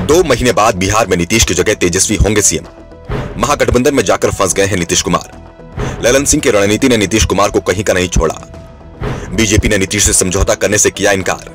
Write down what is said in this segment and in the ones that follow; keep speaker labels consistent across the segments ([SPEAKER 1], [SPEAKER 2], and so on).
[SPEAKER 1] 2 महीने बाद बिहार में नीतीश की जगह तेजस्वी होंगे सीएम। महागठबंधन में जाकर फंस गए हैं नीतीश कुमार। ललन सिंह की रणनीति ने नीतीश कुमार को कहीं का नहीं छोड़ा। बीजेपी ने नीतीश से समझौता करने से किया इनकार।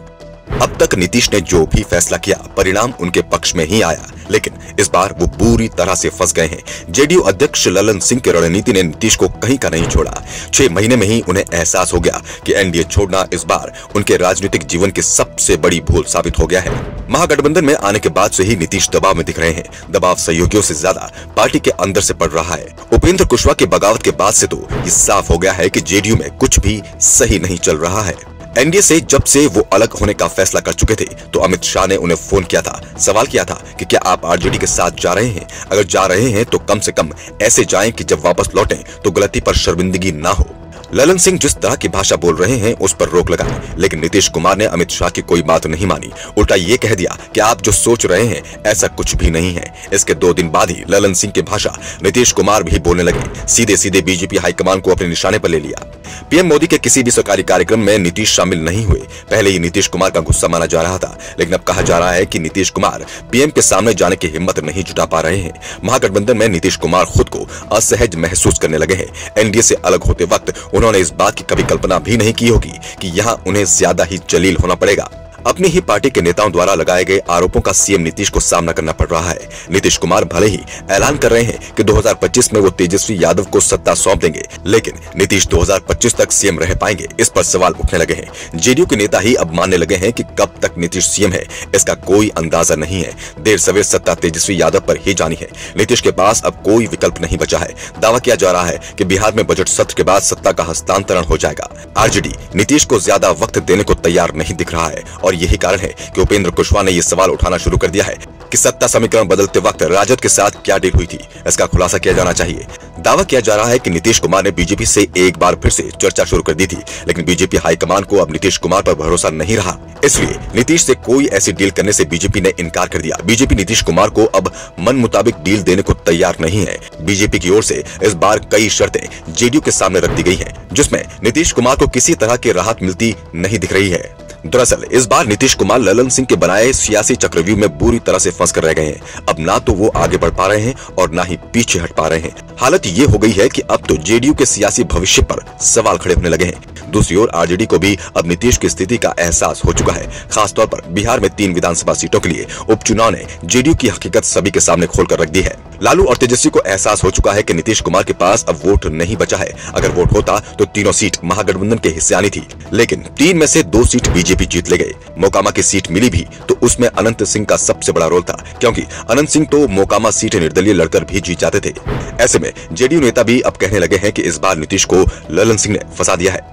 [SPEAKER 1] अब तक नीतीश ने जो भी फैसला किया परिणाम उनके पक्ष में ही आया, लेकिन इस बार वो पूरी तरह से फंस गए हैं। जेडीयू अध्यक्ष ललन सिंह की रणनीति ने नीतीश को कहीं का नहीं छोड़ा। 6 महीने में ही उन्हें एहसास हो गया कि एनडीए छोड़ना इस बार उनके राजनीतिक जीवन की सबसे बड़ी भूल साबित हो गया है। महागठबंधन में आने के बाद से ही नीतीश दबाव में दिख रहे हैं। दबाव सहयोगियों से ज्यादा पार्टी के अंदर से पड़ रहा है। उपेंद्र कुशवाहा की बगावत के बाद से तो ये साफ हो गया है कि जेडीयू में कुछ भी सही नहीं चल रहा है। एनडीए से जब से वो अलग होने का फैसला कर चुके थे तो अमित शाह ने उन्हें फोन किया था, सवाल किया था कि क्या आप आरजेडी के साथ जा रहे हैं? अगर जा रहे हैं तो कम से कम ऐसे जाएं कि जब वापस लौटें तो गलती पर शर्मिंदगी ना हो। ललन सिंह जिस तरह की भाषा बोल रहे हैं उस पर रोक लगाई, लेकिन नीतीश कुमार ने अमित शाह की कोई बात नहीं मानी। उल्टा ये कह दिया कि आप जो सोच रहे हैं ऐसा कुछ भी नहीं है। इसके 2 दिन बाद ही ललन सिंह की भाषा नीतीश कुमार भी बोलने लगे। सीधे सीधे बीजेपी हाईकमान को अपने निशाने पर ले लिया। पीएम मोदी के किसी भी सरकारी कार्यक्रम में नीतीश शामिल नहीं हुए। पहले ही नीतीश कुमार का गुस्सा माना जा रहा था, लेकिन अब कहा जा रहा है कि नीतीश कुमार पीएम के सामने जाने की हिम्मत नहीं जुटा पा रहे हैं। महागठबंधन में नीतीश कुमार खुद को असहज महसूस करने लगे हैं। एनडीए से अलग होते वक्त उन्होंने इस बात की कभी कल्पना भी नहीं की होगी कि यहाँ उन्हें ज्यादा ही जलील होना पड़ेगा। अपनी ही पार्टी के नेताओं द्वारा लगाए गए आरोपों का सीएम नीतीश को सामना करना पड़ रहा है। नीतीश कुमार भले ही ऐलान कर रहे हैं कि 2025 में वो तेजस्वी यादव को सत्ता सौंप देंगे, लेकिन नीतीश 2025 तक सीएम रह पाएंगे, इस पर सवाल उठने लगे हैं। जेडीयू के नेता ही अब मानने लगे हैं कि कब तक नीतीश सीएम है इसका कोई अंदाजा नहीं है। देर सवेर सत्ता तेजस्वी यादव पर ही जानी है। नीतीश के पास अब कोई विकल्प नहीं बचा है। दावा किया जा रहा है कि बिहार में बजट सत्र के बाद सत्ता का हस्तांतरण हो जाएगा। आरजेडी नीतीश को ज्यादा वक्त देने को तैयार नहीं दिख रहा है और यही कारण है कि उपेंद्र कुशवाहा ने यह सवाल उठाना शुरू कर दिया है कि सत्ता समीकरण बदलते वक्त राजद के साथ क्या डील हुई थी, इसका खुलासा किया जाना चाहिए। दावा किया जा रहा है कि नीतीश कुमार ने बीजेपी से एक बार फिर से चर्चा शुरू कर दी थी, लेकिन बीजेपी हाईकमान को अब नीतीश कुमार पर भरोसा नहीं रहा। इसलिए नीतीश से कोई ऐसी डील करने से बीजेपी ने इनकार कर दिया। बीजेपी नीतीश कुमार को अब मन मुताबिक डील देने को तैयार नहीं है। बीजेपी की ओर से इस बार कई शर्तें जेडीयू के सामने रख दी गई हैं, जिसमें नीतीश कुमार को किसी तरह की राहत मिलती नहीं दिख रही है। दरअसल इस बार नीतीश कुमार ललन सिंह के बनाए सियासी चक्रव्यूह में बुरी तरह से फंस कर रह गए हैं। अब ना तो वो आगे बढ़ पा रहे हैं और ना ही पीछे हट पा रहे हैं। हालत ये हो गई है कि अब तो जेडीयू के सियासी भविष्य पर सवाल खड़े होने लगे हैं। दूसरी ओर आरजेडी को भी अब नीतीश की स्थिति का एहसास हो चुका है। खासतौर पर बिहार में 3 विधानसभा सीटों के लिए उपचुनाव ने जेडीयू की हकीकत सभी के सामने खोलकर रख दी है। लालू और तेजस्वी को एहसास हो चुका है कि नीतीश कुमार के पास अब वोट नहीं बचा है। अगर वोट होता तो तीनों सीट महागठबंधन के हिस्से आनी थी, लेकिन 3 में से 2 सीट बीजेपी जीत ले गए। मोकामा की सीट मिली भी तो उसमें अनंत सिंह का सबसे बड़ा रोल था, क्योंकि अनंत सिंह तो मोकामा सीट निर्दलीय लड़कर भी जीत जाते थे। ऐसे में जेडीयू नेता भी अब कहने लगे हैं कि इस बार नीतीश को ललन सिंह ने फंसा दिया है।